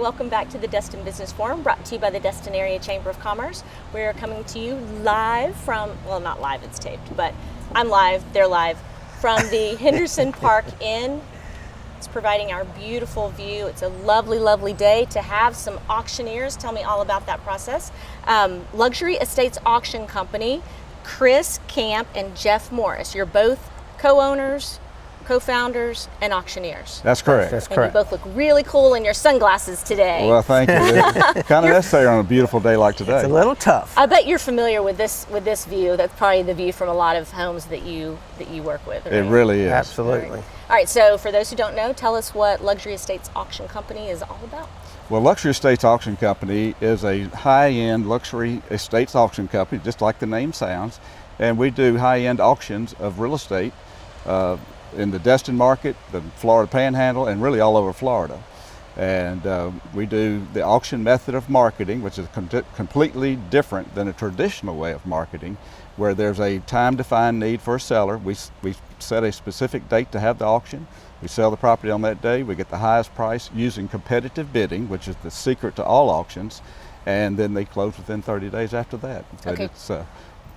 welcome back to the Destin Business Forum, brought to you by the Destin Area Chamber of Commerce. We are coming to you live from, well, not live, it's taped, but I'm live, they're live, from the Henderson Park Inn. It's providing our beautiful view. It's a lovely, lovely day to have some auctioneers. Tell me all about that process. Luxury Estates Auction Company, Chris Camp and Jeff Morris. You're both co-owners, co-founders, and auctioneers. That's correct. That's And correct. you both look really cool in your sunglasses today. Well, thank you. It's kind of necessary on a beautiful day like today. It's a little tough. I bet you're familiar with this view. That's probably the view from a lot of homes that you work with. Right? It really is. Absolutely. All right, so for those who don't know, tell us what Luxury Estates Auction Company is all about. Well, Luxury Estates Auction Company is a high-end luxury estates auction company, just like the name sounds. And we do high-end auctions of real estate in the Destin market, the Florida Panhandle, and really all over Florida. And we do the auction method of marketing, which is completely different than a traditional way of marketing, where there's a time-defined need for a seller. We set a specific date to have the auction. We sell the property on that day. We get the highest price using competitive bidding, which is the secret to all auctions, and then they close within 30 days after that. But Okay. it's a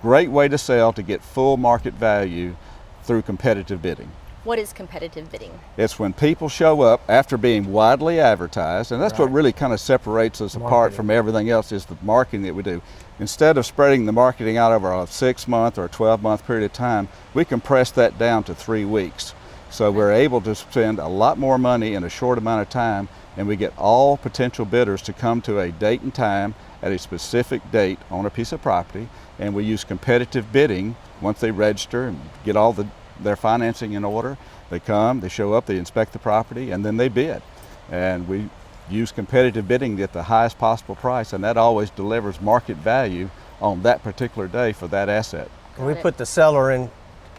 great way to sell to get full market value through competitive bidding. What is competitive bidding? It's when people show up after being widely advertised, and that's what really kind of separates us apart from everything else, is the marketing that we do. Instead of spreading the marketing out over a 6-month or a 12-month period of time, we compress that down to 3 weeks. So we're able to spend a lot more money in a short amount of time, and we get all potential bidders to come to a date and time at a specific date on a piece of property, and we use competitive bidding once they register and get all their financing in order. They come, they show up, they inspect the property, and then they bid. And we use competitive bidding to get the highest possible price, and that always delivers market value on that particular day for that asset. We put the seller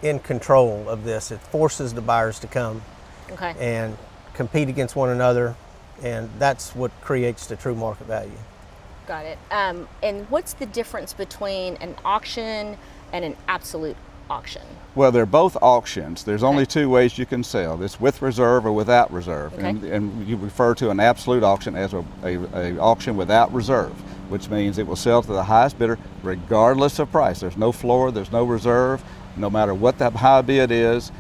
in control of this. It forces the buyers to come Okay. and compete against one another, and that's what creates the true market value. Got it. And what's the difference between an auction and an absolute auction? Well, they're both auctions. There's only two ways you can sell. It's with reserve or without reserve. Okay. And you refer to an absolute auction as a auction without reserve, which means it will sell to the highest bidder regardless of price. There's no floor, there's no reserve. No matter what that high bid is,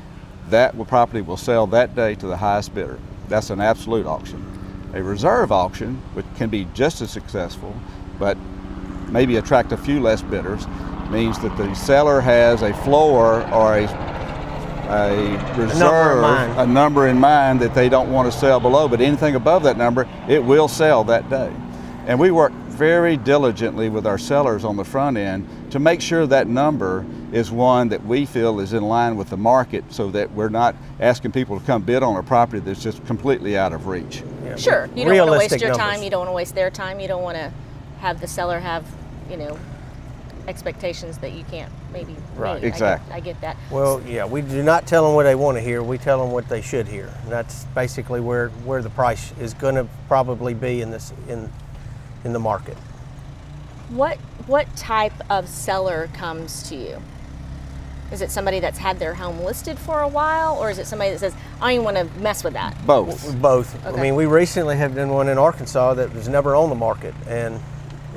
that property will sell that day to the highest bidder. That's an absolute auction. A reserve auction, which can be just as successful, but maybe attract a few less bidders, means that the seller has a floor or a reserve, a number in mind that they don't want to sell below, but anything above that number, it will sell that day. And we work very diligently with our sellers on the front end to make sure that number is one that we feel is in line with the market, so that we're not asking people to come bid on a property that's just completely out of reach. Yeah. Sure. You don't want to waste Realistic your time. numbers. You don't want to waste their time. You don't want to have the seller have, expectations that you can't maybe meet. Exactly. I get that. Well, yeah, we do not tell them what they want to hear. We tell them what they should hear. And that's basically where the price is going to probably be in the market. What type of seller comes to you? Is it somebody that's had their home listed for a while, or is it somebody that says, I don't even want to mess with that? Both. Both. Okay. I mean, we recently have done one in Arkansas that was never on the market, and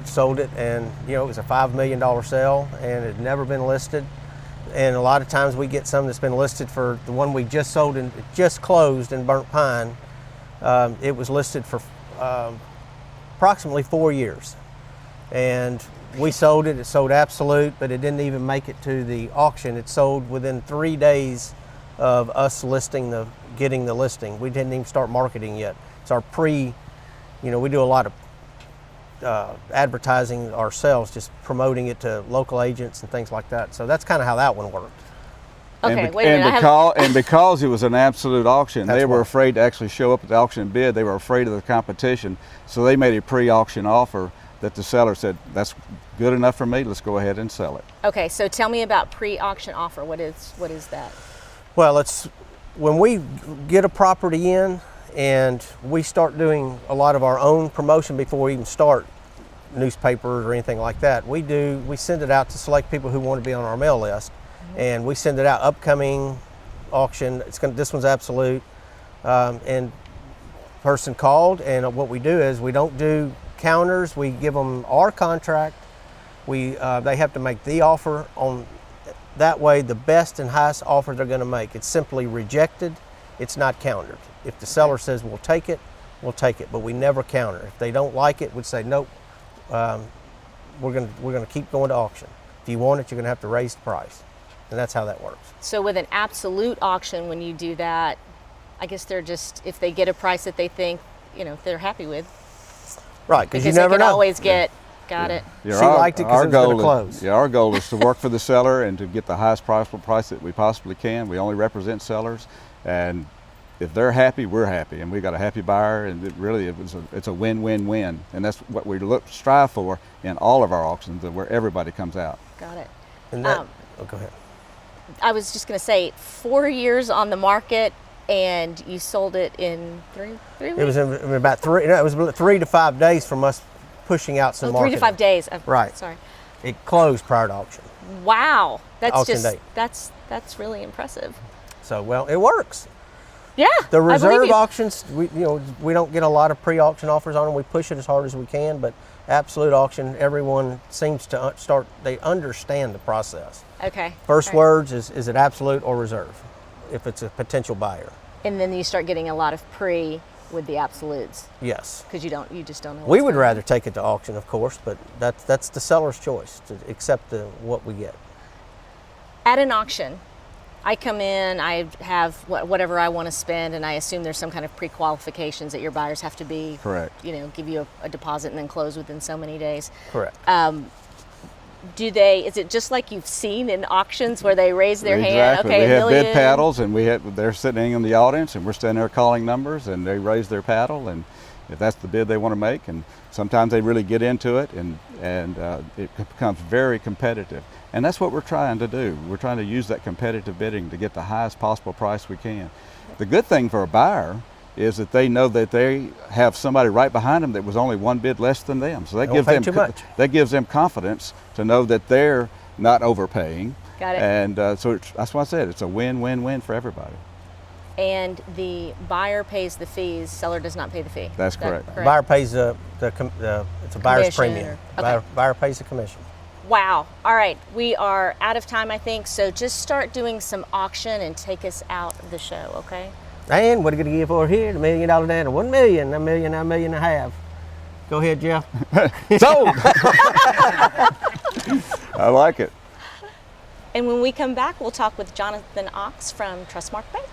sold it, and it was a $5 million sale, and it had never been listed. And a lot of times we get some that's been listed for the one we just sold and just closed in Burnt Pine. It was listed for approximately 4 years, and we sold it. It sold absolute, but it didn't even make it to the auction. It sold within 3 days of us getting the listing. We didn't even start marketing yet. It's our we do a lot of advertising ourselves, just promoting it to local agents and things like that. So that's kind of how that one worked. Okay, wait a minute. And because it was an absolute auction, That's they were why. afraid to actually show up at the auction and bid. They were afraid of the competition, so they made a pre-auction offer that the seller said, that's good enough for me, let's go ahead and sell it. Okay, so tell me about pre-auction offer. What is that? Well, when we get a property in and we start doing a lot of our own promotion before we even start newspapers or anything like that. We send it out to select people who want to be on our mail list, and we send it out, upcoming auction. This one's absolute, and person called, and what we do is we don't do counters. We give them our contract. They have to make the offer on. That way, the best and highest offer they're going to make. It's simply rejected. It's not countered. If the seller says we'll take it, but we never counter. If they don't like it, we'd say nope. We're going to keep going to auction. If you want it, you're going to have to raise the price, and that's how that works. So with an absolute auction, when you do that, I guess they're just, if they get a price that they think, they're happy with. Right, because you they never can know. always get, got it. Yeah, she liked it because it was going to close. Yeah, our goal is to work for the seller and to get the highest possible price that we possibly can. We only represent sellers, and if they're happy, we're happy, and we got a happy buyer, and it's a win-win-win, and that's what we strive for in all of our auctions, where everybody comes out. Got it. And that, go ahead. I was just going to say, 4 years on the market, and you sold it in three weeks? It was in about it was 3 to 5 days from us pushing out some marketing. 3 to 5 days. Right. Sorry. It closed prior to auction. Wow. That's auction just date. That's really impressive. So, well, it works. Yeah. The I believe reserve you. auctions, we don't get a lot of pre-auction offers on them. We push it as hard as we can, but absolute auction, everyone seems to they understand the process. Okay. First All right. words is it absolute or reserve if it's a potential buyer. And then you start getting a lot of pre with the absolutes, Yes. because you just don't know. We what's would going rather take it to auction, of course, but that's the seller's choice to accept what we get. At an auction, I come in, I have whatever I want to spend, and I assume there's some kind of pre-qualifications that your buyers have to be. Correct. Give you a deposit and then close within so many days. Correct. Is it just like you've seen in auctions where they raise their hand? Exactly. Okay, we $1 have million. bid paddles, and they're sitting in the audience, and we're standing there calling numbers, and they raise their paddle, and if that's the bid they want to make, and sometimes they really get into it, and it becomes very competitive. And that's what we're trying to do. We're trying to use that competitive bidding to get the highest possible price we can. The good thing for a buyer is that they know that they have somebody right behind them that was only one bid less than them. So that gives them confidence to know that they're not overpaying. Got it. And so that's why I said it's a win-win-win for everybody. And the buyer pays the fees, seller does not pay the fee. That's Is that correct. Buyer pays it's a buyer's Commission premium. okay. Buyer pays the commission. Wow. All right. We are out of time, I think. So just start doing some auction and take us out of the show, okay? And what are you going to give over here? $1 million down to $1 million, $1 million, $1.5 million. Go ahead, Jeff. Sold! I like it. And when we come back, we'll talk with Jonathan Ox from Trustmark Bank.